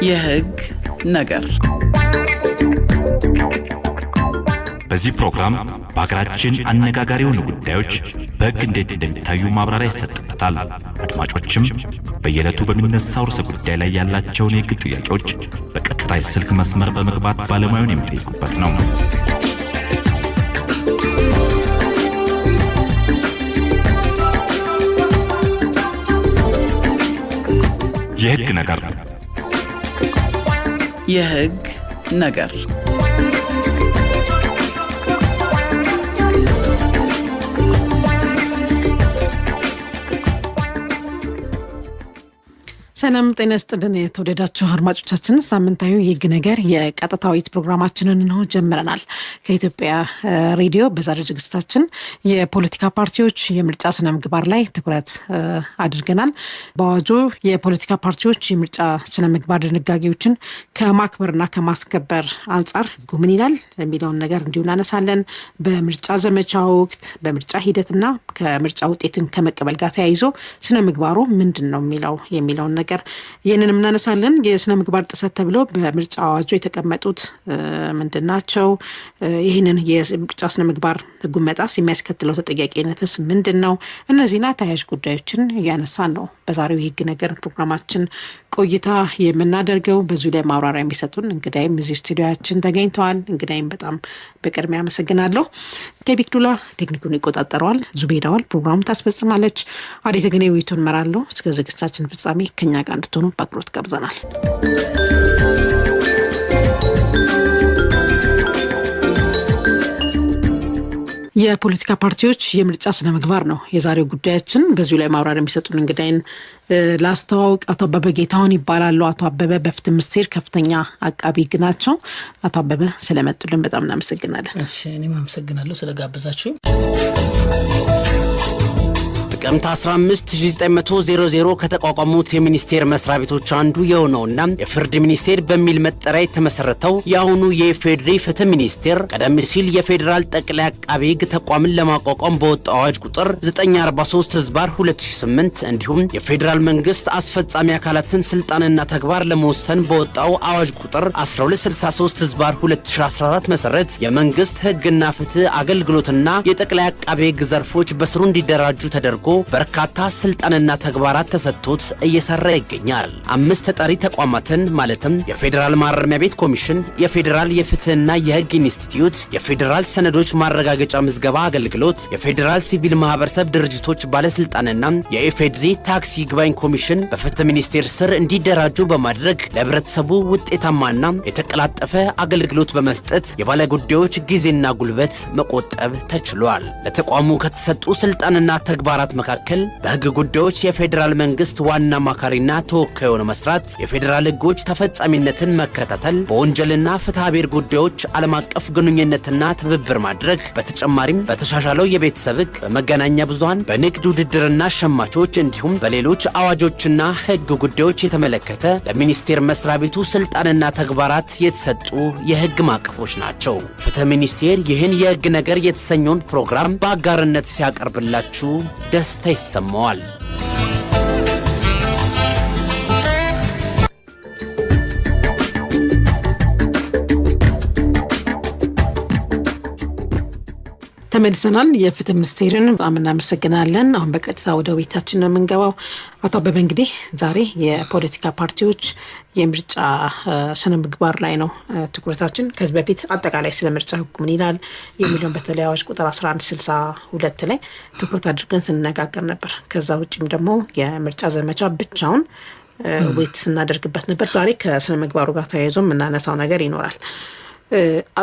የህግ ነገር በዚህ ፕሮግራም በአገራችን አነጋጋሪ የሆኑ ጉዳዮች በህግ እንዴት እንደሚታዩ ማብራሪያ ይሰጥበታል። አድማጮችም በየዕለቱ በሚነሳው ርዕሰ ጉዳይ ላይ ያላቸውን የህግ ጥያቄዎች በቀጥታ የስልክ መስመር በመግባት ባለሙያውን የሚጠይቁበት ነው። የህግ ነገር የህግ ነገር ሰላም ጤና ይስጥልን የተወደዳችሁ አድማጮቻችን፣ ሳምንታዊ የህግ ነገር የቀጥታዊት ፕሮግራማችንን ነው ጀምረናል። ከኢትዮጵያ ሬዲዮ በዛሬው ዝግጅታችን የፖለቲካ ፓርቲዎች የምርጫ ስነ ምግባር ላይ ትኩረት አድርገናል። በአዋጁ የፖለቲካ ፓርቲዎች የምርጫ ስነ ምግባር ድንጋጌዎችን ከማክበርና ከማስከበር አንጻር ህጉ ምን ይላል የሚለውን ነገር እንዲሁ እናነሳለን። በምርጫ ዘመቻ ወቅት በምርጫ ሂደትና ከምርጫ ውጤትን ከመቀበል ጋር ተያይዞ ስነ ምግባሩ ምንድነው የሚለውን ነገር ይህንን እናነሳለን። የስነ ምግባር ጥሰት ተብለው በምርጫ አዋጁ የተቀመጡት ምንድናቸው? ይህንን የምርጫ ስነ ምግባር ህጉን መጣስ የሚያስከትለው ተጠያቂነትስ ምንድነው? እነዚህና ተያያዥ ጉዳዮችን እያነሳን ነው በዛሬው የህግ ነገር ፕሮግራማችን ቆይታ የምናደርገው። በዚሁ ላይ ማብራሪያ የሚሰጡን እንግዳይም እዚህ ስቱዲዮአችን ተገኝተዋል። እንግዳይም በጣም በቅድሚያ አመሰግናለሁ። ከቢክዱላ ቴክኒኩን ይቆጣጠረዋል። ዙቤዳዋል ፕሮግራሙን ታስፈጽማለች። አዲስ ገኔ ውይይቱን መራለሁ። እስከ ዝግጅታችን ፍጻሜ ከኛ ጋር እንድትሆኑ በአክብሮት ጋብዘናል። የፖለቲካ ፓርቲዎች የምርጫ ስነ ምግባር ነው የዛሬው ጉዳያችን። በዚሁ ላይ ማብራሪያ የሚሰጡን እንግዳይን ላስተዋውቅ። አቶ አበበ ጌታሁን ይባላሉ። አቶ አበበ በፍትህ ሚኒስቴር ከፍተኛ አቃቢ ህግ ናቸው። አቶ አበበ ስለመጡልን በጣም እናመሰግናለን። እሺ፣ እኔም አመሰግናለሁ ስለጋበዛችሁ። ጥቅምት 15 1900 ከተቋቋሙት የሚኒስቴር መስሪያ ቤቶች አንዱ የሆነውና የፍርድ ሚኒስቴር በሚል መጠሪያ የተመሰረተው የአሁኑ የኢፌዴሪ ፍትህ ሚኒስቴር ቀደም ሲል የፌዴራል ጠቅላይ አቃቤ ህግ ተቋምን ለማቋቋም በወጣው አዋጅ ቁጥር 943/2008 እንዲሁም የፌዴራል መንግስት አስፈጻሚ አካላትን ስልጣንና ተግባር ለመወሰን በወጣው አዋጅ ቁጥር 1263/2014 መሰረት የመንግስት ህግና ፍትህ አገልግሎትና የጠቅላይ አቃቤ ህግ ዘርፎች በስሩ እንዲደራጁ ተደርጎ በርካታ ስልጣንና ተግባራት ተሰጥቶት እየሰራ ይገኛል። 5 ተጠሪ ተቋማትን ማለትም የፌዴራል ማረሚያ ቤት ኮሚሽን፣ የፌዴራል የፍትህና የህግ ኢንስቲትዩት፣ የፌዴራል ሰነዶች ማረጋገጫ ምዝገባ አገልግሎት፣ የፌዴራል ሲቪል ማህበረሰብ ድርጅቶች ባለስልጣንና የኢፌዴሪ ታክስ ይግባኝ ኮሚሽን በፍትህ ሚኒስቴር ስር እንዲደራጁ በማድረግ ለህብረተሰቡ ውጤታማና የተቀላጠፈ አገልግሎት በመስጠት የባለጉዳዮች ጊዜና ጉልበት መቆጠብ ተችሏል። ለተቋሙ ከተሰጡ ስልጣንና ተግባራት መካከል በህግ ጉዳዮች የፌዴራል መንግስት ዋና አማካሪና ተወካይ ሆኖ መስራት፣ የፌዴራል ህጎች ተፈጻሚነትን መከታተል፣ በወንጀልና ፍትሐብሔር ጉዳዮች ዓለም አቀፍ ግንኙነትና ትብብር ማድረግ፣ በተጨማሪም በተሻሻለው የቤተሰብ ህግ፣ በመገናኛ ብዙሃን፣ በንግድ ውድድርና ሸማቾች እንዲሁም በሌሎች አዋጆችና ህግ ጉዳዮች የተመለከተ ለሚኒስቴር መስሪያ ቤቱ ስልጣንና ተግባራት የተሰጡ የህግ ማዕቀፎች ናቸው። ፍትህ ሚኒስቴር ይህን የህግ ነገር የተሰኘውን ፕሮግራም በአጋርነት ሲያቀርብላችሁ ደስታ ይሰማዋል። ተመልሰናል። የፍትህ ሚኒስቴርን በጣም እናመሰግናለን። አሁን በቀጥታ ወደ ውይይታችን ነው የምንገባው። አቶ አበበ እንግዲህ ዛሬ የፖለቲካ ፓርቲዎች የምርጫ ስነ ምግባር ላይ ነው ትኩረታችን። ከዚህ በፊት አጠቃላይ ስለ ምርጫ ህጉ ምን ይላል የሚለውን በተለይ አዋጅ ቁጥር 1162 ላይ ትኩረት አድርገን ስንነጋገር ነበር። ከዛ ውጭም ደግሞ የምርጫ ዘመቻ ብቻውን ውይይት ስናደርግበት ነበር። ዛሬ ከስነ ምግባሩ ጋር ተያይዞ የምናነሳው ነገር ይኖራል።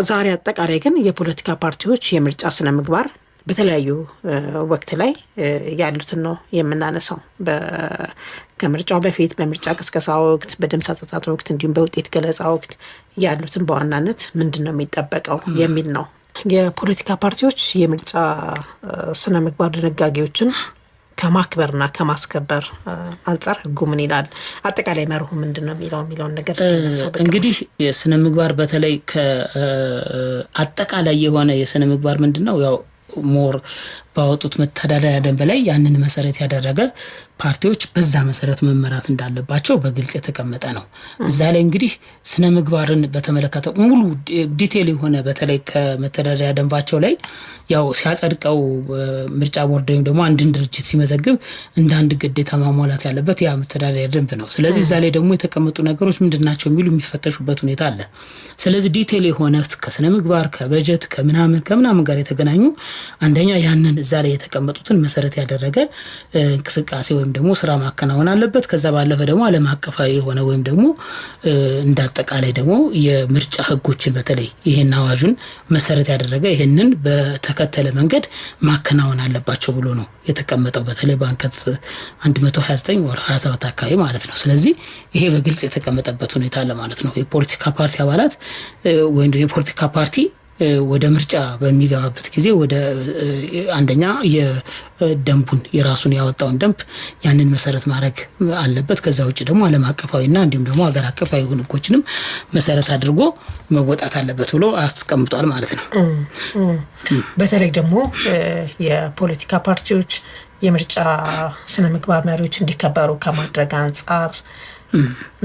ዛሬ አጠቃላይ ግን የፖለቲካ ፓርቲዎች የምርጫ ስነ ምግባር በተለያዩ ወቅት ላይ ያሉትን ነው የምናነሳው። ከምርጫው በፊት፣ በምርጫ ቅስቀሳ ወቅት፣ በድምፅ አሰጣጥ ወቅት እንዲሁም በውጤት ገለጻ ወቅት ያሉትን በዋናነት ምንድነው የሚጠበቀው የሚል ነው። የፖለቲካ ፓርቲዎች የምርጫ ስነ ምግባር ድንጋጌዎችን ከማክበርና ከማስከበር አንጻር ህጉ ምን ይላል? አጠቃላይ መርሁ ምንድነው የሚለውን ነገር እንግዲህ የስነ ምግባር በተለይ ከአጠቃላይ የሆነ የስነ ምግባር ምንድነው ያው ሞር ባወጡት መተዳደሪያ ደንብ ላይ ያንን መሰረት ያደረገ ፓርቲዎች በዛ መሰረት መመራት እንዳለባቸው በግልጽ የተቀመጠ ነው። እዛ ላይ እንግዲህ ስነ ምግባርን በተመለከተ ሙሉ ዲቴል የሆነ በተለይ ከመተዳደሪያ ደንባቸው ላይ ያው ሲያጸድቀው ምርጫ ቦርድ ወይም ደግሞ አንድን ድርጅት ሲመዘግብ እንደ አንድ ግዴታ ማሟላት ያለበት ያ መተዳደሪያ ደንብ ነው። ስለዚህ እዛ ላይ ደግሞ የተቀመጡ ነገሮች ምንድናቸው የሚሉ የሚፈተሹበት ሁኔታ አለ። ስለዚህ ዲቴል የሆነ ከስነ ምግባር ከበጀት ከምናምን ጋር የተገናኙ አንደኛ ያንን እዛ ላይ የተቀመጡትን መሰረት ያደረገ እንቅስቃሴ ወይም ደግሞ ስራ ማከናወን አለበት። ከዛ ባለፈ ደግሞ ዓለም አቀፋዊ የሆነ ወይም ደግሞ እንዳጠቃላይ ደግሞ የምርጫ ህጎችን በተለይ ይሄን አዋጁን መሰረት ያደረገ ይሄንን በተከተለ መንገድ ማከናወን አለባቸው ብሎ ነው የተቀመጠው በተለይ በአንቀጽ 129 ወር 27 አካባቢ ማለት ነው። ስለዚህ ይሄ በግልጽ የተቀመጠበት ሁኔታ አለ ማለት ነው። የፖለቲካ ፓርቲ አባላት ወይም የፖለቲካ ፓርቲ ወደ ምርጫ በሚገባበት ጊዜ ወደ አንደኛ የደንቡን የራሱን ያወጣውን ደንብ ያንን መሰረት ማድረግ አለበት። ከዛ ውጭ ደግሞ ዓለም አቀፋዊና እንዲሁም ደግሞ ሀገር አቀፋዊ ህጎችንም መሰረት አድርጎ መወጣት አለበት ብሎ አስቀምጧል ማለት ነው። በተለይ ደግሞ የፖለቲካ ፓርቲዎች የምርጫ ስነ ምግባር መሪዎች እንዲከበሩ ከማድረግ አንጻር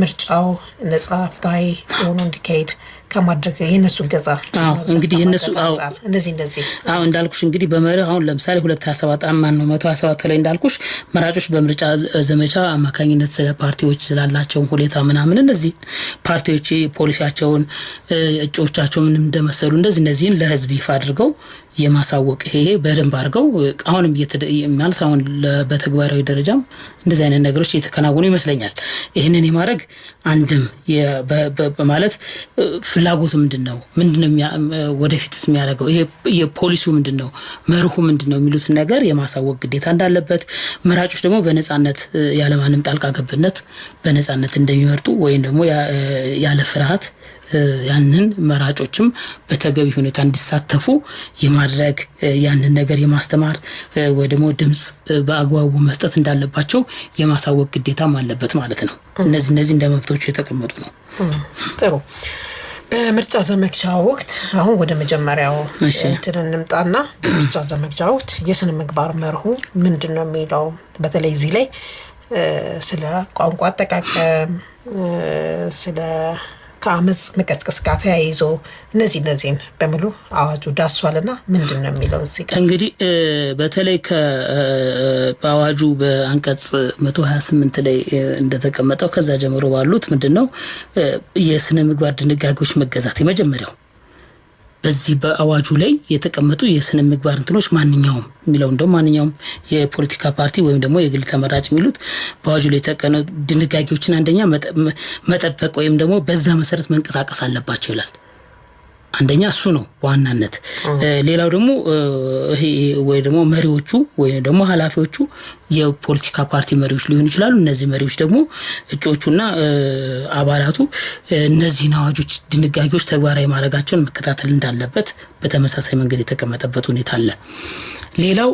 ምርጫው ነጻ ፍትሃዊ ሆኖ እንዲካሄድ ከማድረግ የነሱ ገዛ እንግዲህ የነሱ እንደዚህ እንዳልኩሽ እንግዲህ በመርህ አሁን ለምሳሌ 227 አማን ነው 127 ላይ እንዳልኩሽ መራጮች በምርጫ ዘመቻ አማካኝነት ስለ ፓርቲዎች ስላላቸው ሁኔታ ምናምን እነዚህ ፓርቲዎች ፖሊሲያቸውን እጩዎቻቸው ምን እንደመሰሉ እንደዚህን ለህዝብ ይፋ አድርገው የማሳወቅ ይሄ በደንብ አድርገው አሁንም ማለት አሁን በተግባራዊ ደረጃም እንደዚህ አይነት ነገሮች እየተከናወኑ ይመስለኛል። ይሄንን የማድረግ አንድም በማለት ፍላጎቱ ምንድነው ወደፊትስ የሚያደርገው ይሄ የፖሊሲው ምንድነው መርሁ ምንድነው የሚሉት ነገር የማሳወቅ ግዴታ እንዳለበት መራጮች ደግሞ በነጻነት ያለማንም ጣልቃ ገብነት በነጻነት እንደሚመርጡ ወይም ደግሞ ያለ ፍርሃት ያንን መራጮችም በተገቢ ሁኔታ እንዲሳተፉ የማድረግ ያንን ነገር የማስተማር ወይ ደግሞ ድምጽ በአግባቡ መስጠት እንዳለባቸው የማሳወቅ ግዴታም አለበት ማለት ነው። እነዚህ እንደ መብቶች የተቀመጡ ነው። ጥሩ። በምርጫ ዘመቻ ወቅት አሁን ወደ መጀመሪያው እንምጣና በምርጫ ዘመቻ ወቅት የስነ ምግባር መርሁ ምንድነው የሚለው በተለይ እዚህ ላይ ስለ ቋንቋ አጠቃቀም ስለ ከአመጽ መቀስቀስ ጋር ተያይዞ እነዚህን በሙሉ አዋጁ ዳስሷልና ምንድነው የሚለው እዚህ ጋር እንግዲህ በተለይ በአዋጁ በአንቀጽ 128 ላይ እንደተቀመጠው ከዛ ጀምሮ ባሉት ምንድነው የስነ ምግባር ድንጋጌዎች መገዛት የመጀመሪያው በዚህ በአዋጁ ላይ የተቀመጡ የስነ ምግባር እንትኖች ማንኛውም የሚለው እንደውም ማንኛውም የፖለቲካ ፓርቲ ወይም ደግሞ የግል ተመራጭ የሚሉት በአዋጁ ላይ የተቀመጡ ድንጋጌዎችን አንደኛ መጠበቅ ወይም ደግሞ በዛ መሰረት መንቀሳቀስ አለባቸው ይላል። አንደኛ እሱ ነው ዋናነት። ሌላው ደግሞ ይሄ ወይ ደግሞ መሪዎቹ ወይ ደግሞ ኃላፊዎቹ የፖለቲካ ፓርቲ መሪዎች ሊሆኑ ይችላሉ። እነዚህ መሪዎች ደግሞ እጩዎቹና አባላቱ እነዚህን አዋጆች ድንጋጌዎች ተግባራዊ ማድረጋቸውን መከታተል እንዳለበት በተመሳሳይ መንገድ የተቀመጠበት ሁኔታ አለ። ሌላው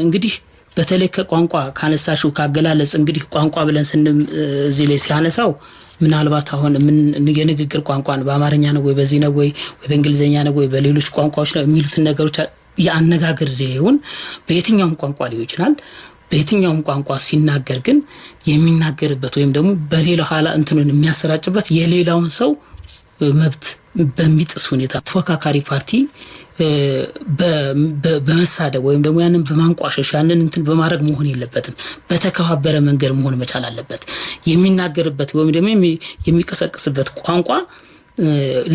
እንግዲህ በተለይ ከቋንቋ ካነሳሽው ካገላለጽ እንግዲህ ቋንቋ ብለን እዚህ ላይ ሲያነሳው ምናልባት አሁን የንግግር ቋንቋን በአማርኛ ነው ወይ በዚህ ነው ወይ በእንግሊዘኛ ነው ወይ በሌሎች ቋንቋዎች ነው የሚሉት ነገሮች የአነጋገር ዘይቤውን በየትኛውም ቋንቋ ሊሆን ይችላል። በየትኛውም ቋንቋ ሲናገር ግን የሚናገርበት ወይም ደግሞ በሌላ ሐላ እንትኑን የሚያሰራጭበት የሌላውን ሰው መብት በሚጥስ ሁኔታ ተወካካሪ ፓርቲ በመሳደብ ወይም ደግሞ ያንን በማንቋሸሽ ያንን እንትን በማድረግ መሆን የለበትም። በተከባበረ መንገድ መሆን መቻል አለበት። የሚናገርበት ወይም ደግሞ የሚቀሰቅስበት ቋንቋ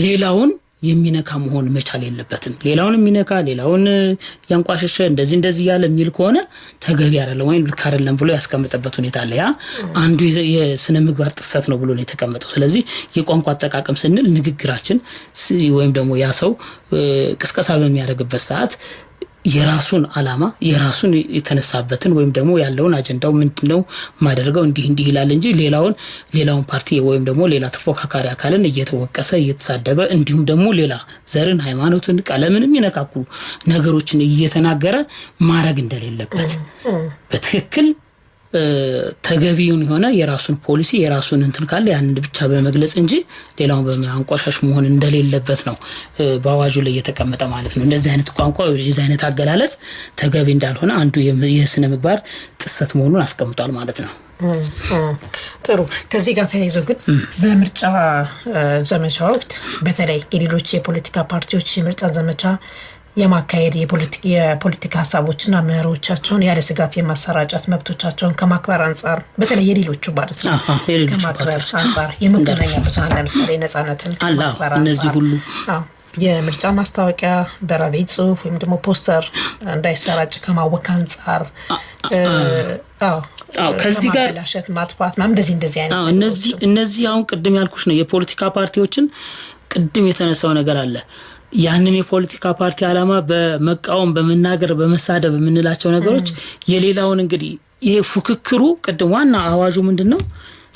ሌላውን የሚነካ መሆን መቻል የለበትም። ሌላውን የሚነካ ሌላውን ያንቋሸሸ እንደዚህ ያለ የሚል ከሆነ ተገቢ አይደለም ወይም ልክ አይደለም ብሎ ያስቀመጠበት ሁኔታ አለ። ያ አንዱ የስነ ምግባር ጥሰት ነው ብሎ ነው የተቀመጠው። ስለዚህ የቋንቋ አጠቃቀም ስንል ንግግራችን ወይም ደግሞ ያ ሰው ቅስቀሳ በሚያደርግበት ሰዓት የራሱን አላማ የራሱን የተነሳበትን ወይም ደግሞ ያለውን አጀንዳው ምንድነው ማደረገው እንዲህ ይላል እንጂ ሌላውን ፓርቲ ወይም ደግሞ ሌላ ተፎካካሪ አካልን እየተወቀሰ እየተሳደበ እንዲሁም ደግሞ ሌላ ዘርን ሃይማኖትን ቀለምንም ይነካኩ ነገሮችን እየተናገረ ማድረግ እንደሌለበት በትክክል ተገቢውን የሆነ የራሱን ፖሊሲ የራሱን እንትን ካለ ያን ብቻ በመግለጽ እንጂ ሌላውን በማንቋሻሽ መሆን እንደሌለበት ነው በአዋጁ ላይ የተቀመጠ ማለት ነው። እንደዚህ አይነት ቋንቋ የዚህ አይነት አገላለጽ ተገቢ እንዳልሆነ አንዱ የስነ ምግባር ጥሰት መሆኑን አስቀምጧል ማለት ነው። ጥሩ። ከዚህ ጋር ተያይዞ ግን በምርጫ ዘመቻ ወቅት በተለይ የሌሎች የፖለቲካ ፓርቲዎች የምርጫ ዘመቻ የማካሄድ የፖለቲካ ሀሳቦችና መርሆቻቸውን ያለ ስጋት የማሰራጨት መብቶቻቸውን ከማክበር አንጻር በተለይ የሌሎቹ ማለት ነው ከማክበር አንጻር የመገናኛ ብዙሃን ለምሳሌ ነጻነትን ከማክበር አንጻር እነዚህ ሁሉ የምርጫ ማስታወቂያ በራሪ ጽሁፍ ወይም ደግሞ ፖስተር እንዳይሰራጭ ከማወክ አንጻር ከዚህ ጋር ላሸት ማጥፋት እንደዚህ አይነት እነዚህ አሁን ቅድም ያልኩሽ ነው የፖለቲካ ፓርቲዎችን ቅድም የተነሳው ነገር አለ። ያንን የፖለቲካ ፓርቲ አላማ በመቃወም በመናገር በመሳደብ የምንላቸው ነገሮች የሌላውን እንግዲህ ይሄ ፉክክሩ ቅድም ዋና አዋጁ ምንድነው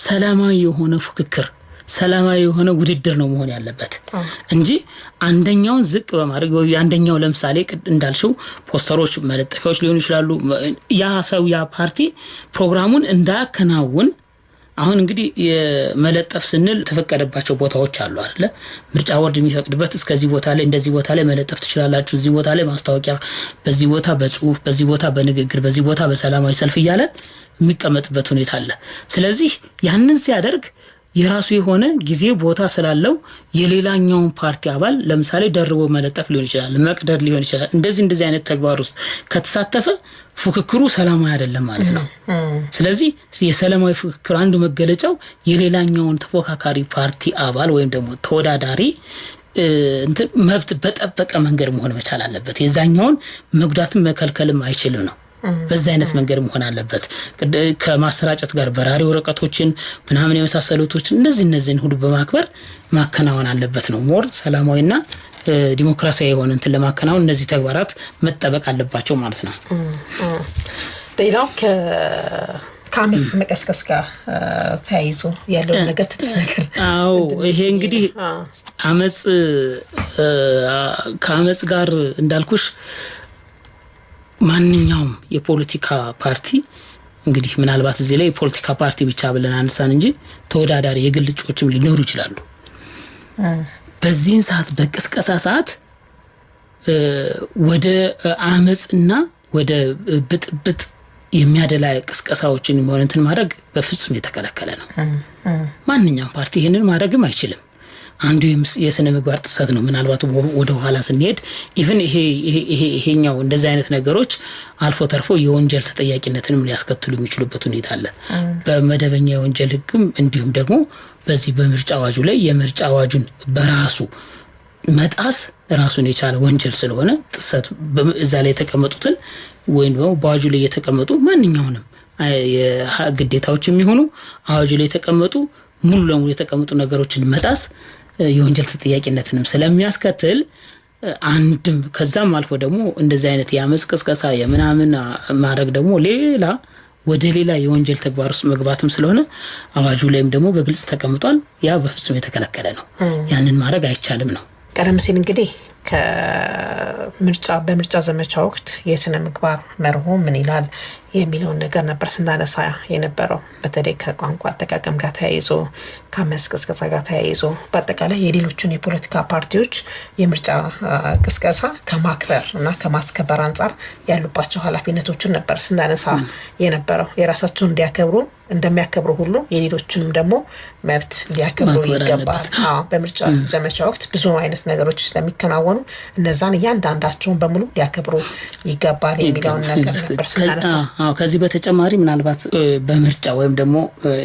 ሰላማዊ የሆነ ፉክክር ሰላማዊ የሆነ ውድድር ነው መሆን ያለበት እንጂ አንደኛውን ዝቅ በማድረግ ወይ አንደኛው ለምሳሌ እንዳልሽው ፖስተሮች መለጠፊያዎች ሊሆኑ ይችላሉ ያ ሰው ያ ፓርቲ ፕሮግራሙን እንዳከናውን አሁን እንግዲህ የመለጠፍ ስንል ተፈቀደባቸው ቦታዎች አሉ አይደለ ምርጫ ቦርድ የሚፈቅድበት እስከዚህ ቦታ ላይ እንደዚህ ቦታ ላይ መለጠፍ ትችላላችሁ እዚህ ቦታ ላይ ማስታወቂያ በዚህ ቦታ በጽሁፍ በዚህ ቦታ በንግግር በዚህ ቦታ በሰላማዊ ሰልፍ ይያለ የሚቀመጥበት ሁኔታ አለ። ስለዚህ ያንን ሲያደርግ የራሱ የሆነ ጊዜ ቦታ ስላለው የሌላኛው ፓርቲ አባል ለምሳሌ ደርቦ መለጠፍ ሊሆን ይችላል መቅደር ሊሆን ይችላል እንደዚህ አይነት ተግባር ውስጥ ከተሳተፈ ፉክክሩ ሰላማዊ አይደለም ማለት ነው። ስለዚህ የሰላማዊ ፉክክር አንዱ መገለጫው የሌላኛውን ተፎካካሪ ፓርቲ አባል ወይም ደግሞ ተወዳዳሪ መብት በጠበቀ መንገድ መሆን መቻል አለበት። የዛኛውን መጉዳትም መከልከልም አይችልም ነው። በዛ አይነት መንገድ መሆን አለበት። ከማሰራጨት ጋር በራሪ ወረቀቶችን ምናምን የመሳሰሉቶችን እነዚህን ሁሉ በማክበር ማከናወን አለበት ነው። ሞር ሰላማዊና ዲሞክራሲያዊ የሆነ እንትን ለማከናወን እነዚህ ተግባራት መጠበቅ አለባቸው ማለት ነው። ሌላው ከአመጽ መቀስቀስ ጋር ተያይዞ ያለው ነገር ትንሽ ነገር ይሄ እንግዲህ ከአመጽ ጋር እንዳልኩሽ ማንኛውም የፖለቲካ ፓርቲ እንግዲህ ምናልባት እዚህ ላይ የፖለቲካ ፓርቲ ብቻ ብለን አንሳን እንጂ ተወዳዳሪ የግል እጩዎችም ሊኖሩ ይችላሉ። በዚህን ሰዓት በቅስቀሳ ሰዓት ወደ አመጽና ወደ ብጥብጥ የሚያደላ ቅስቀሳዎችን እንትን ማድረግ በፍጹም የተከለከለ ነው። ማንኛውም ፓርቲ ይሄንን ማድረግም አይችልም። አንዱ የስነ ምግባር ጥሰት ነው። ምናልባት ወደ ኋላ ስንሄድ ኢቭን ይሄኛው እንደዚህ አይነት ነገሮች አልፎ ተርፎ የወንጀል ተጠያቂነትንም ሊያስከትሉ የሚችሉበት ሁኔታ አለ። በመደበኛ የወንጀል ህግም እንዲሁም ደግሞ በዚህ በምርጫ አዋጁ ላይ የምርጫ አዋጁን በራሱ መጣስ ራሱን የቻለ ወንጀል ስለሆነ ጥሰት እዛ ላይ የተቀመጡትን ወይም ደግሞ በአዋጁ ላይ የተቀመጡ ማንኛውንም የግዴታዎች የሚሆኑ አዋጁ ላይ የተቀመጡ ሙሉ ለሙሉ የተቀመጡ ነገሮችን መጣስ የወንጀል ተጠያቂነትንም ስለሚያስከትል አንድም ከዛም አልፎ ደግሞ እንደዚህ አይነት የአመጽ ቅስቀሳ የምናምን ማድረግ ደግሞ ወደ ሌላ የወንጀል ተግባር ውስጥ መግባትም ስለሆነ አዋጁ ላይም ደግሞ በግልጽ ተቀምጧል። ያ በፍጹም የተከለከለ ነው። ያንን ማድረግ አይቻልም ነው። ቀደም ሲል እንግዲህ በምርጫ ዘመቻ ወቅት የስነ ምግባር መርሆ ምን ይላል የሚለውን ነገር ነበር ስናነሳ የነበረው። በተለይ ከቋንቋ አጠቃቀም ጋር ተያይዞ ከአመጽ ቅስቀሳ ጋር ተያይዞ በአጠቃላይ የሌሎችን የፖለቲካ ፓርቲዎች የምርጫ ቅስቀሳ ከማክበር እና ከማስከበር አንጻር ያሉባቸው ኃላፊነቶችን ነበር ስናነሳ የነበረው። የራሳቸውን እንደሚያከብሩ ሁሉ የሌሎችንም ደግሞ መብት ሊያከብሩ ይገባል። በምርጫ ዘመቻ ወቅት ብዙ አይነት ነገሮች ስለሚከናወኑ እነዛን እያንዳንዳቸውን በሙሉ ሊያከብሩ ይገባል የሚለውን ነገር ነበር ስናነሳ። ከዚህ በተጨማሪ ምናልባት በምርጫ ወይም ደግሞ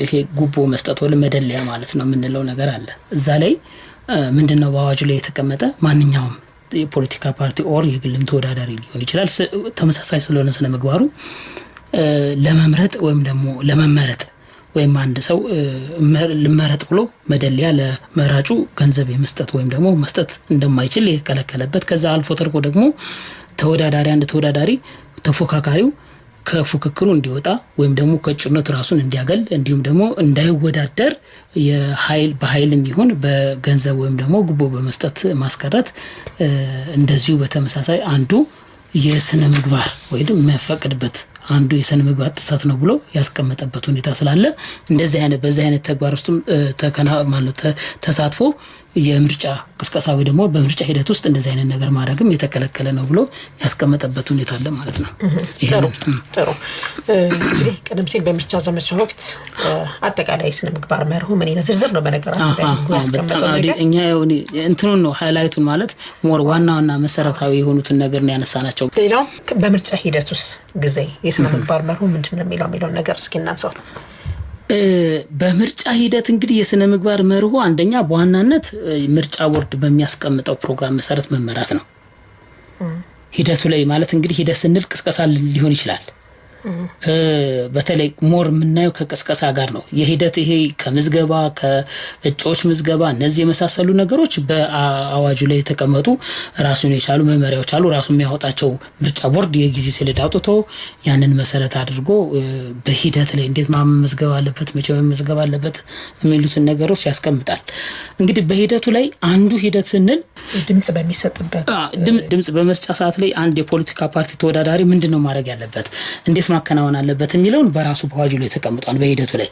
ይሄ ጉቦ መስጠት ወለ መደለያ ማለት ነው የምንለው ነገር አለ። እዛ ላይ ምንድነው በአዋጁ ላይ የተቀመጠ ማንኛውም የፖለቲካ ፓርቲ ኦር የግልም ተወዳዳሪ ሊሆን ይችላል ተመሳሳይ ስለሆነ ስነ ምግባሩ ለመምረጥ ወይም ደግሞ ለመመረጥ ወይም አንድ ሰው ለመረጥ ብሎ መደለያ ለመራጩ ገንዘብ የመስጠት ወይም ደግሞ መስጠት እንደማይችል የከለከለበት ከዛ አልፎ ተርፎ ደግሞ ተወዳዳሪ ተፎካካሪው ከፉክክሩ እንዲወጣ ወይም ደግሞ ከጭነት ራሱን እንዲያገል እንዲሁም ደግሞ እንዳይወዳደር በኃይልም ይሁን በገንዘብ ወይም ደግሞ ጉቦ በመስጠት ማስቀረት እንደዚሁ በተመሳሳይ አንዱ የስነ ምግባር ወይም መፈቀድበት አንዱ የስነ ምግባር ጥሰት ነው ብሎ ያስቀመጠበት ሁኔታ ስላለ እንደዚህ አይነት በዚህ አይነት ተግባር ውስጥም ተሳትፎ የምርጫ ቅስቀሳ ወይ ደግሞ በምርጫ ሂደት ውስጥ እንደዚህ አይነት ነገር ማድረግም የተከለከለ ነው ብሎ ያስቀመጠበት ሁኔታ አለ ማለት ነው። ጥሩ እንግዲህ ቀደም ሲል በምርጫ ዘመቻ ወቅት አጠቃላይ ስነ ምግባር መርሁ ምን አይነት ዝርዝር ነው በነገራችን ላይ ያስቀመጠው ነገር እኛ እንትኑን ነው ሃይላይቱን ማለት ሞር ዋናውና መሰረታዊ የሆኑትን ነገር ነው ያነሳናቸው። ሌላው በምርጫ ሂደት ውስጥ ጊዜ የስነ ምግባር መርሁ ምንድነው የሚለው ነገር እስኪ እናንሳው። በምርጫ ሂደት እንግዲህ የስነ ምግባር መርሁ አንደኛ በዋናነት ምርጫ ቦርድ በሚያስቀምጠው ፕሮግራም መሰረት መመራት ነው። ሂደቱ ላይ ማለት እንግዲህ ሂደት ስንል ቅስቀሳ ሊሆን ይችላል። በተለይ ሞር የምናየው ከቅስቀሳ ጋር ነው። የሂደት ይሄ ከምዝገባ ከእጩዎች ምዝገባ እነዚህ የመሳሰሉ ነገሮች በአዋጁ ላይ የተቀመጡ ራሱን የቻሉ መመሪያዎች አሉ። ራሱ የሚያወጣቸው ምርጫ ቦርድ የጊዜ ሰሌዳ አውጥቶ ያንን መሰረት አድርጎ በሂደት ላይ እንዴት መመዝገብ አለበት መቼ መመዝገብ አለበት የሚሉትን ነገሮች ያስቀምጣል። እንግዲህ በሂደቱ ላይ አንዱ ሂደት ስንል ድምጽ በሚሰጥበት ድምጽ በመስጫ ሰዓት ላይ አንድ የፖለቲካ ፓርቲ ተወዳዳሪ ምንድነው ማድረግ ያለበት እንዴት ማከናወን አለበት የሚለውን በራሱ በአዋጁ ላይ ተቀምጧል። በሂደቱ ላይ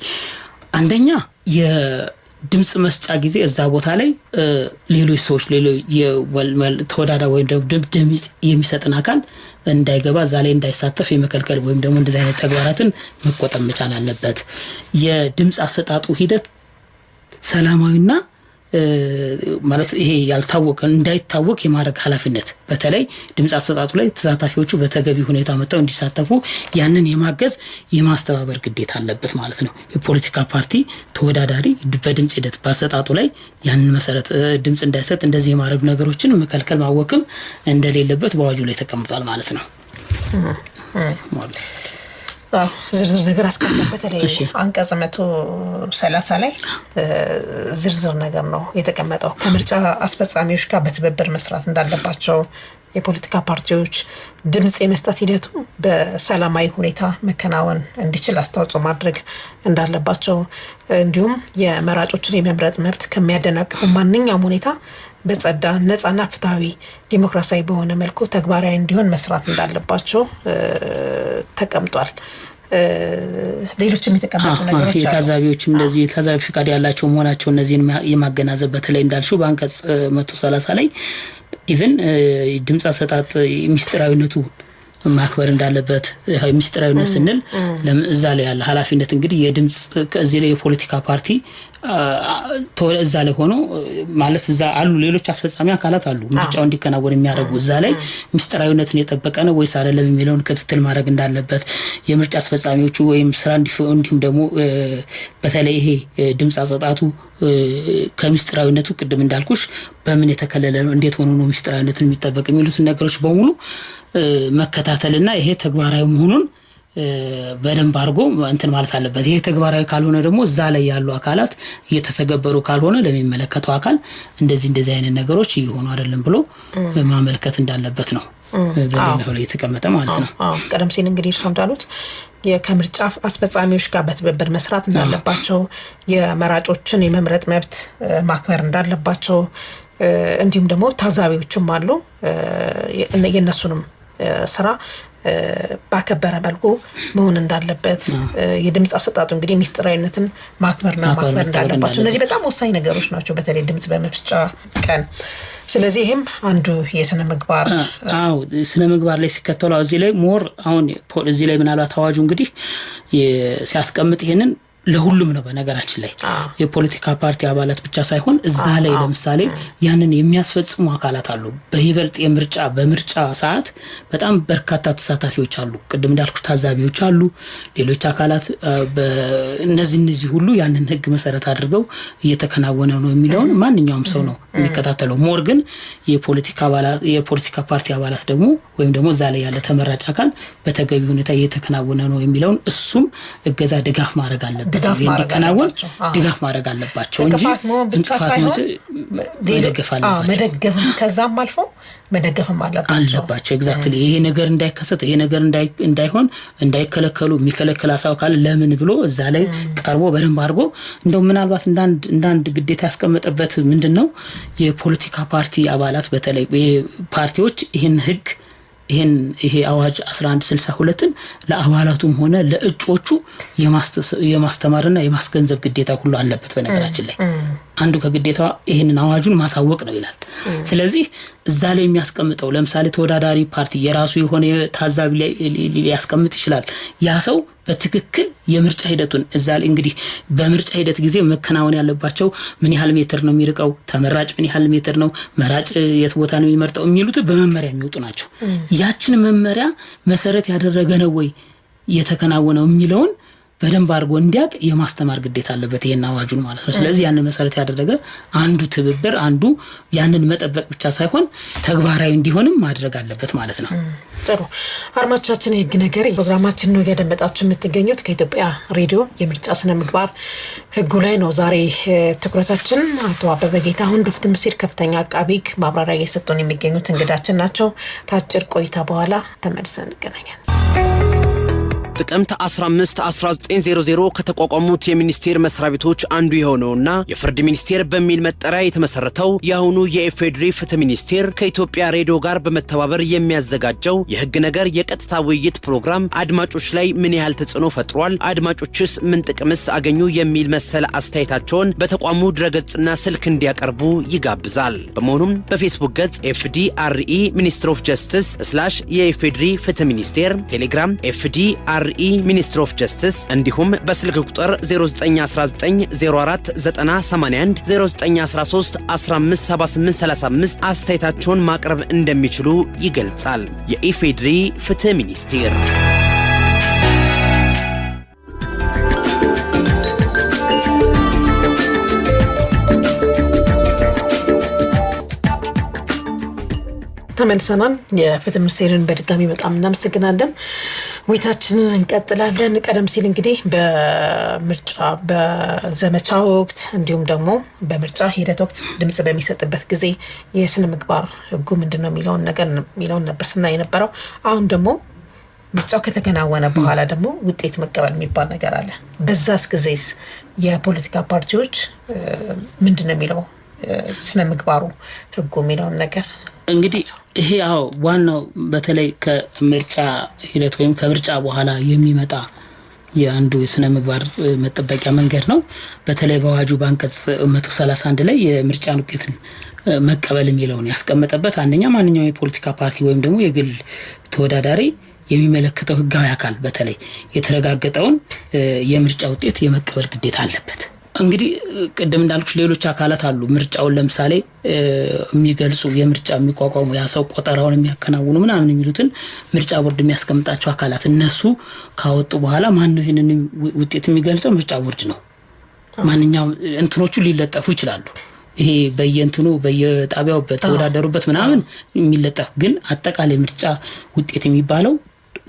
አንደኛ የድምጽ መስጫ ጊዜ እዛ ቦታ ላይ ሌሎች ሰዎች ተወዳዳሪ ወይም ድምጽ የሚሰጥን አካል እንዳይገባ እዛ ላይ እንዳይሳተፍ የመከልከል ወይም ደግሞ እንደዚህ አይነት ተግባራትን መቆጠብ መቻል አለበት። የድምጽ አሰጣጡ ሂደት ሰላማዊና ማለት ይሄ ያልታወቀ እንዳይታወቅ የማድረግ ኃላፊነት በተለይ ድምጽ አሰጣጡ ላይ ተሳታፊዎቹ በተገቢ ሁኔታ መጣው እንዲሳተፉ ያንን የማገዝ የማስተባበር ግዴታ አለበት ማለት ነው። የፖለቲካ ፓርቲ ተወዳዳሪ በድምጽ ሂደት ባሰጣጡ ላይ ያንን መሰረት ድምጽ እንዳይሰጥ እንደዚህ የማድረግ ነገሮችን መከልከል ማወቅም እንደሌለበት በአዋጁ ላይ ተቀምጧል ማለት ነው። ዝርዝር ነገር አስቀምጠበት ላይ አንቀጽ 130 ላይ ዝርዝር ነገር ነው የተቀመጠው። ከምርጫ አስፈጻሚዎች ጋር በትብብር መስራት እንዳለባቸው የፖለቲካ ፓርቲዎች ድምጽ የመስጠት ሂደቱ በሰላማዊ ሁኔታ መከናወን እንዲችል አስተዋጽኦ ማድረግ እንዳለባቸው እንዲሁም የመራጮችን የመምረጥ መብት ከሚያደናቅፉ ማንኛውም ሁኔታ በጸዳ ነፃና ፍትሃዊ ዲሞክራሲያዊ በሆነ መልኩ ተግባራዊ እንዲሆን መስራት እንዳለባቸው ተቀምጧል። ሌሎችም የተቀመጡ ነገሮች አሉ። የታዛቢዎችም እንደዚህ የታዛቢ ፍቃድ ያላቸው መሆናቸው እነዚህን የማገናዘብ በተለይ እንዳልሽው በአንቀጽ 130 ላይ ኢቭን ድምጽ አሰጣጥ ሚስጥራዊነቱ ማክበር እንዳለበት ሚስጥራዊነት ስንል እዛ ላይ ያለ ኃላፊነት እንግዲህ የድምጽ ከዚህ ላይ የፖለቲካ ፓርቲ እዛ ላይ ሆኖ ማለት እዛ አሉ ሌሎች አስፈጻሚ አካላት አሉ ምርጫው እንዲከናወን የሚያደርጉ እዛ ላይ ሚስጥራዊነትን የጠበቀ ነው ወይስ አይደለም የሚለውን ክትትል ማድረግ እንዳለበት የምርጫ አስፈጻሚዎቹ ወይም ስራ እንዲሁም ደግሞ በተለይ ይሄ ድምጽ አሰጣጡ ከሚስጥራዊነቱ ቅድም እንዳልኩሽ በምን የተከለለ ነው እንዴት ሆኖ ነው ሚስጥራዊነትን የሚጠበቅ የሚሉትን ነገሮች በሙሉ መከታተልና ይሄ ተግባራዊ መሆኑን በደንብ አድርጎ እንትን ማለት አለበት። ይሄ ተግባራዊ ካልሆነ ደግሞ እዛ ላይ ያሉ አካላት እየተተገበሩ ካልሆነ ለሚመለከተው አካል እንደዚህ አይነት ነገሮች ይሆኑ አይደለም ብሎ ማመልከት እንዳለበት ነው በሌላው ላይ የተቀመጠ ማለት ነው። ቀደም ሲል እንግዲህ እርሶ እንዳሉት ከምርጫ አስፈጻሚዎች ጋር በትብብር መስራት እንዳለባቸው የመራጮችን የመምረጥ መብት ማክበር እንዳለባቸው እንዲሁም ደግሞ ታዛቢዎችም አሉ የነሱንም ስራ ባከበረ መልኩ መሆን እንዳለበት የድምጽ አሰጣጡ እንግዲህ ሚስጥራዊነትን ማክበር እንዳለባቸው እነዚህ በጣም ወሳኝ ነገሮች ናቸው በተለይ ድምጽ በመስጫ ቀን። ስለዚህም አንዱ የስነ ምግባር ስነ ምግባር ላይ ሲከተለው እዚህ ላይ ሞር አሁን እዚህ ላይ ምናልባት አዋጁ እንግዲህ ሲያስቀምጥ ይሄንን ለሁሉም ነው በነገራችን ላይ የፖለቲካ ፓርቲ አባላት ብቻ ሳይሆን እዛ ላይ ለምሳሌ ያንን የሚያስፈጽሙ አካላት አሉ። በይበልጥ በምርጫ ሰዓት በጣም በርካታ ተሳታፊዎች አሉ። ቅድም እንዳልኩ ታዛቢዎች አሉ፣ ሌሎች አካላት እነዚህ ሁሉ ያንን ህግ መሰረት አድርገው እየተከናወነ ነው የሚለውን ማንኛውም ሰው ነው የሚከታተለው። ሞር ግን የፖለቲካ ፓርቲ አባላት ደግሞ ወይም ደግሞ እዛ ላይ ያለ ተመራጭ አካል በተገቢ ሁኔታ እየተከናወነ ነው የሚለውን እሱም እገዛ ድጋፍ ማድረግ አለበት ድጋፍ ማድረግ አለባቸው እንጂ እንቅፋት መደገፍ ከዛም አልፎ መደገፍም አለባቸው። ኤግዛክትሊ ይሄ ነገር እንዳይከሰት ይሄ ነገር እንዳይሆን እንዳይከለከሉ የሚከለከል አሳው ካለ ለምን ብሎ እዛ ላይ ቀርቦ በደንብ አድርጎ እንደው ምናልባት እንዳንድ ግዴታ ያስቀመጠበት ምንድነው የፖለቲካ ፓርቲ አባላት በተለይ ፓርቲዎች ይሄን ህግ ይሄ አዋጅ 1162ን ለአባላቱም ሆነ ለእጮቹ የማስተማርና የማስገንዘብ ግዴታ ሁሉ አለበት። በነገራችን ላይ አንዱ ከግዴታ ይሄንን አዋጁን ማሳወቅ ነው ይላል። ስለዚህ እዛ ላይ የሚያስቀምጠው ለምሳሌ ተወዳዳሪ ፓርቲ የራሱ የሆነ ታዛቢ ሊያስቀምጥ ይችላል። ያ ሰው በትክክል የምርጫ ሂደቱን እዛ ላይ እንግዲህ በምርጫ ሂደት ጊዜ መከናወን ያለባቸው ምን ያህል ሜትር ነው የሚርቀው፣ ተመራጭ ምን ያህል ሜትር ነው፣ መራጭ የት ቦታ ነው የሚመርጠው የሚሉት በመመሪያ የሚወጡ ናቸው። ያችን መመሪያ መሰረት ያደረገ ነው ወይ የተከናወነው የሚለውን በደንብ አድርጎ እንዲያቅ የማስተማር ግዴታ አለበት ይሄን አዋጁን ማለት ነው። ስለዚህ ያንን መሰረት ያደረገ አንዱ ትብብር አንዱ ያንን መጠበቅ ብቻ ሳይሆን ተግባራዊ እንዲሆንም ማድረግ አለበት ማለት ነው። ጥሩ አድማጮቻችን የህግ ነገር ፕሮግራማችን ነው ያደመጣችሁ የምትገኙት ከኢትዮጵያ ሬዲዮ የምርጫ ስነ ምግባር ህጉ ላይ ነው። ዛሬ ትኩረታችን አቶ አበበ ጌታሁን ፍትህ ሚኒስቴር ከፍተኛ አቃቤ ህግ ማብራሪያ እየሰጡን የሚገኙት እንግዳችን ናቸው። ከአጭር ቆይታ በኋላ ተመልሰን እንገናኛለን። ጥቅምት 15 1900 ከተቋቋሙት የሚኒስቴር መስሪያ ቤቶች አንዱ የሆነውና የፍርድ ሚኒስቴር በሚል መጠሪያ የተመሰረተው የአሁኑ የኢፌዴሪ ፍትህ ሚኒስቴር ከኢትዮጵያ ሬዲዮ ጋር በመተባበር የሚያዘጋጀው የህግ ነገር የቀጥታ ውይይት ፕሮግራም አድማጮች ላይ ምን ያህል ተጽዕኖ ፈጥሯል፣ አድማጮችስ ምን ጥቅምስ አገኙ የሚል መሰል አስተያየታቸውን በተቋሙ ድረገጽና ስልክ እንዲያቀርቡ ይጋብዛል። በመሆኑም በፌስቡክ ገጽ FDRE ሚኒስትር ኦፍ ጀስቲስ /የኢፌዴሪ ፍትህ ሚኒስቴር፣ ቴሌግራም FDRE ሚኒስትር ኦፍ ጀስቲስ እንዲሁም በስልክ ቁጥር 0919049081 0913157835 አስተያየታቸውን ማቅረብ እንደሚችሉ ይገልጻል። የኢፌዴሪ ፍትህ ሚኒስቴር ተመልሰናል። የፍትህ ሚኒስቴርን በድጋሚ በጣም እናመሰግናለን። ውይይታችንን እንቀጥላለን። ቀደም ሲል እንግዲህ በምርጫ በዘመቻ ወቅት እንዲሁም ደግሞ በምርጫ ሂደት ወቅት ድምጽ በሚሰጥበት ጊዜ የስነ ምግባር ህጉ ምንድነው የሚለውን ነበር ስናይ የነበረው። አሁን ደግሞ ምርጫው ከተከናወነ በኋላ ደግሞ ውጤት መቀበል የሚባል ነገር አለ። በዛስ ጊዜስ የፖለቲካ ፓርቲዎች ምንድነው የሚለው ስነ ምግባሩ ህጉ የሚለውን ነገር እንግዲህ ይሄ ዋናው በተለይ ከምርጫ ሂደት ወይም ከምርጫ በኋላ የሚመጣ የአንዱ የስነ ምግባር መጠበቂያ መንገድ ነው። በተለይ በአዋጁ ባንቀጽ 131 ላይ የምርጫ ውጤትን መቀበል የሚለውን ያስቀመጠበት አንደኛ ማንኛውም የፖለቲካ ፓርቲ ወይም ደግሞ የግል ተወዳዳሪ የሚመለከተው ህጋዊ አካል በተለይ የተረጋገጠውን የምርጫ ውጤት የመቀበል ግዴታ አለበት። እንግዲህ ቀደም እንዳልኩሽ ሌሎች አካላት አሉ ምርጫውን ለምሳሌ የሚገልጹ የምርጫ የሚቋቋሙ ያሰው ቆጠራውን የሚያከናውኑ ምናምን የሚሉትን ምርጫ ቦርድ የሚያስቀምጣቸው አካላት እነሱ ካወጡ በኋላ ማን ነው ይሄንን ውጤት የሚገልጸው? ምርጫ ቦርድ ነው። ማንኛውም እንትኖቹ ሊለጠፉ ይችላሉ። ይሄ በየእንትኑ በየጣቢያው በተወዳደሩበት ምናምን የሚለጠፍ ግን አጠቃላይ ምርጫ ውጤት የሚባለው